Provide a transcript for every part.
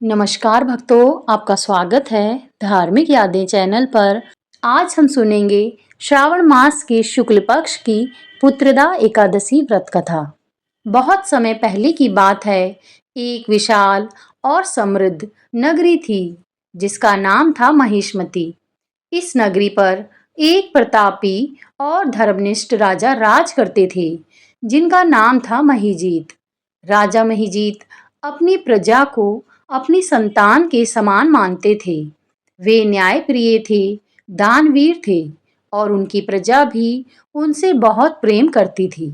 नमस्कार भक्तों, आपका स्वागत है धार्मिक यादें चैनल पर। आज हम सुनेंगे श्रावण मास के शुक्ल पक्ष की पुत्रदा एकादशी व्रत कथा। बहुत समय पहले की बात है, एक विशाल और समृद्ध नगरी थी जिसका नाम था महिष्मति। इस नगरी पर एक प्रतापी और धर्मनिष्ठ राजा राज करते थे जिनका नाम था महिजीत। राजा महिजीत अपनी प्रजा को अपनी संतान के समान मानते थे। वे न्यायप्रिय थे, दानवीर थे और उनकी प्रजा भी उनसे बहुत प्रेम करती थी।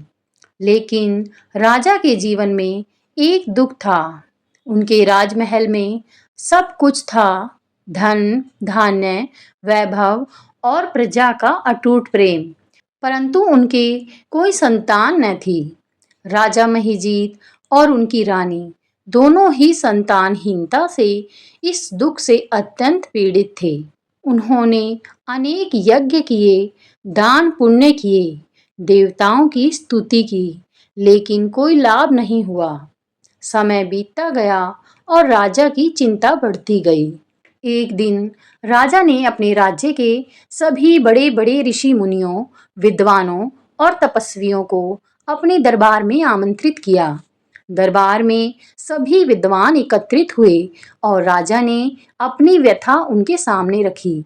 लेकिन राजा के जीवन में एक दुख था। उनके राजमहल में सब कुछ था, धन, धान्य, वैभव और प्रजा का अटूट प्रेम, परंतु उनके कोई संतान न थी। राजा महिजीत और उनकी रानी दोनों ही संतानहीनता से इस दुख से अत्यंत पीड़ित थे। उन्होंने अनेक यज्ञ किए, दान पुण्य किए, देवताओं की स्तुति की, लेकिन कोई लाभ नहीं हुआ। समय बीतता गया और राजा की चिंता बढ़ती गई। एक दिन राजा ने अपने राज्य के सभी बड़े बड़े ऋषि मुनियों, विद्वानों और तपस्वियों को अपने दरबार में आमंत्रित किया। दरबार में सभी विद्वान एकत्रित हुए और राजा ने अपनी व्यथा उनके सामने रखी।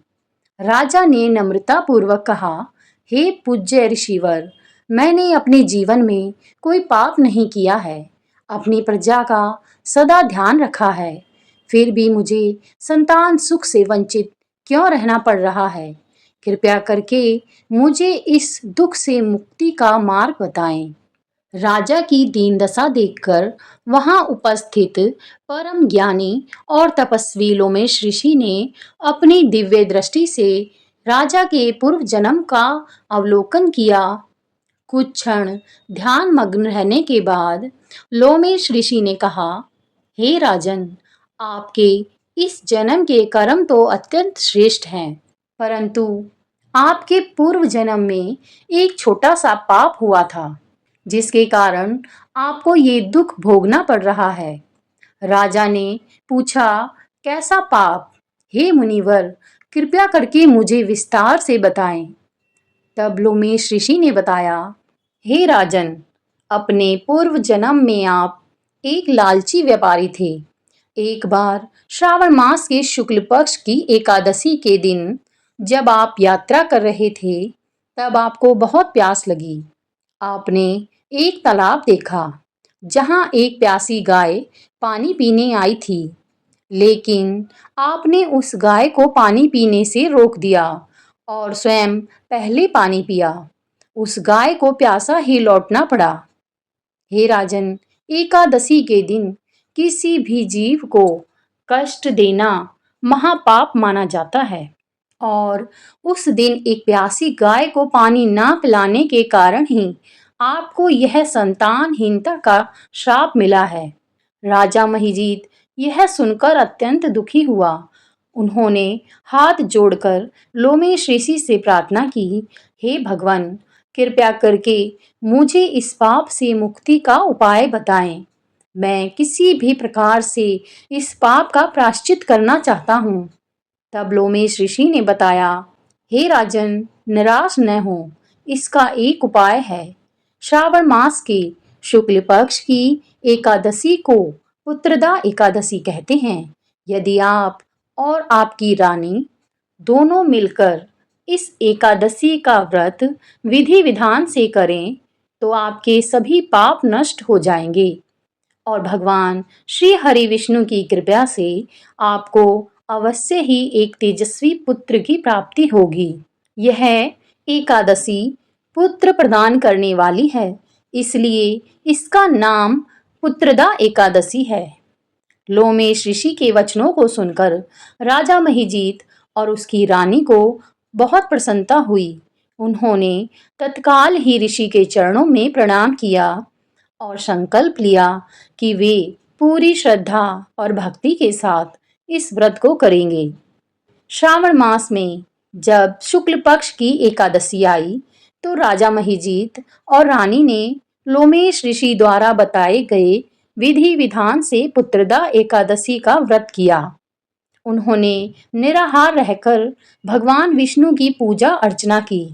राजा ने नम्रता पूर्वक कहा, हे पूज्य ऋषिवर, मैंने अपने जीवन में कोई पाप नहीं किया है, अपनी प्रजा का सदा ध्यान रखा है, फिर भी मुझे संतान सुख से वंचित क्यों रहना पड़ रहा है? कृपया करके मुझे इस दुख से मुक्ति का मार्ग बताएं। राजा की दीन दशा देखकर वहां उपस्थित परम ज्ञानी और तपस्वी लोमेश ऋषि ने अपनी दिव्य दृष्टि से राजा के पूर्व जन्म का अवलोकन किया। कुछ क्षण ध्यान मग्न रहने के बाद लोमेश ऋषि ने कहा, हे राजन, आपके इस जन्म के कर्म तो अत्यंत श्रेष्ठ हैं, परंतु आपके पूर्व जन्म में एक छोटा सा पाप हुआ था जिसके कारण आपको ये दुख भोगना पड़ रहा है। राजा ने पूछा, कैसा पाप? हे मुनिवर, कृपया करके मुझे विस्तार से बताएं। तब लोमेश ऋषि ने बताया, हे राजन, अपने पूर्व जन्म में आप एक लालची व्यापारी थे। एक बार श्रावण मास के शुक्ल पक्ष की एकादशी के दिन जब आप यात्रा कर रहे थे, तब आपको बहुत प्यास लगी। आपने एक तालाब देखा जहां एक प्यासी गाय पानी पीने आई थी, लेकिन आपने उस गाय को पानी पीने से रोक दिया और स्वयं पहले पानी पिया। उस गाय को प्यासा ही लौटना पड़ा। हे राजन, एकादशी के दिन किसी भी जीव को कष्ट देना महापाप माना जाता है और उस दिन एक प्यासी गाय को पानी ना पिलाने के कारण ही आपको यह संतानहीनता का श्राप मिला है। राजा महिजीत यह सुनकर अत्यंत दुखी हुआ। उन्होंने हाथ जोड़कर लोमेश ऋषि से प्रार्थना की, हे भगवान, कृपया करके मुझे इस पाप से मुक्ति का उपाय बताएं। मैं किसी भी प्रकार से इस पाप का प्रायश्चित करना चाहता हूँ। तब लोमेश ऋषि ने बताया, हे राजन, निराश न हो, इसका एक उपाय है। श्रावण मास के शुक्ल पक्ष की एकादशी को पुत्रदा एकादशी कहते हैं। यदि आप और आपकी रानी दोनों मिलकर इस एकादशी का व्रत विधि विधान से करें तो आपके सभी पाप नष्ट हो जाएंगे और भगवान श्री हरि विष्णु की कृपा से आपको अवश्य ही एक तेजस्वी पुत्र की प्राप्ति होगी। यह एकादशी पुत्र प्रदान करने वाली है, इसलिए इसका नाम पुत्रदा एकादशी है। लोमेश ऋषि के वचनों को सुनकर राजा महिजीत और उसकी रानी को बहुत प्रसन्नता हुई। उन्होंने तत्काल ही ऋषि के चरणों में प्रणाम किया और संकल्प लिया कि वे पूरी श्रद्धा और भक्ति के साथ इस व्रत को करेंगे। श्रावण मास में जब शुक्ल पक्ष की एकादशी आई तो राजा महिजीत और रानी ने लोमेश ऋषि द्वारा बताए गए विधि विधान से पुत्रदा एकादशी का व्रत किया। उन्होंने निराहार रहकर भगवान विष्णु की पूजा अर्चना की,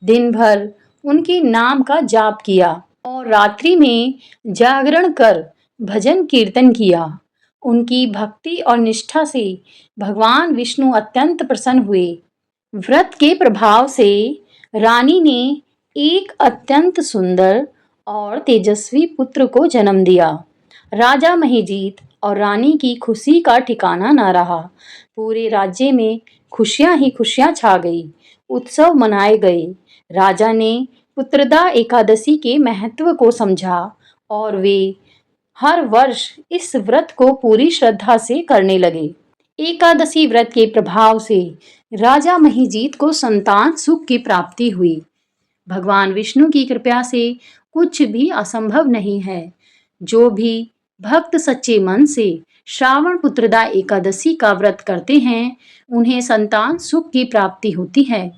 दिन भर उनके नाम का जाप किया और रात्रि में जागरण कर भजन कीर्तन किया। उनकी भक्ति और निष्ठा से भगवान विष्णु अत्यंत प्रसन्न हुए। व्रत के प्रभाव से रानी ने एक अत्यंत सुंदर और तेजस्वी पुत्र को जन्म दिया। राजा महिजीत और रानी की खुशी का ठिकाना न रहा। पूरे राज्य में खुशियां ही खुशियां छा गई। उत्सव मनाए गए। राजा ने पुत्रदा एकादशी के महत्व को समझा और वे हर वर्ष इस व्रत को पूरी श्रद्धा से करने लगे। एकादशी व्रत के प्रभाव से राजा महिजीत को संतान सुख की प्राप्ति हुई। भगवान विष्णु की कृपा से कुछ भी असंभव नहीं है। जो भी भक्त सच्चे मन से श्रावण पुत्रदा एकादशी का व्रत करते हैं, उन्हें संतान सुख की प्राप्ति होती है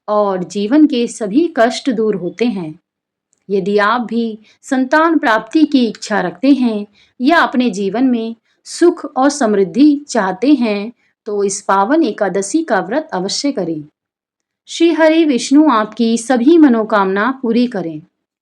और जीवन के सभी कष्ट दूर होते हैं। यदि आप भी संतान प्राप्ति की इच्छा रखते हैं या अपने जीवन में सुख और समृद्धि चाहते हैं, तो इस पावन एकादशी का व्रत अवश्य करें। श्री हरि विष्णु आपकी सभी मनोकामना पूरी करें।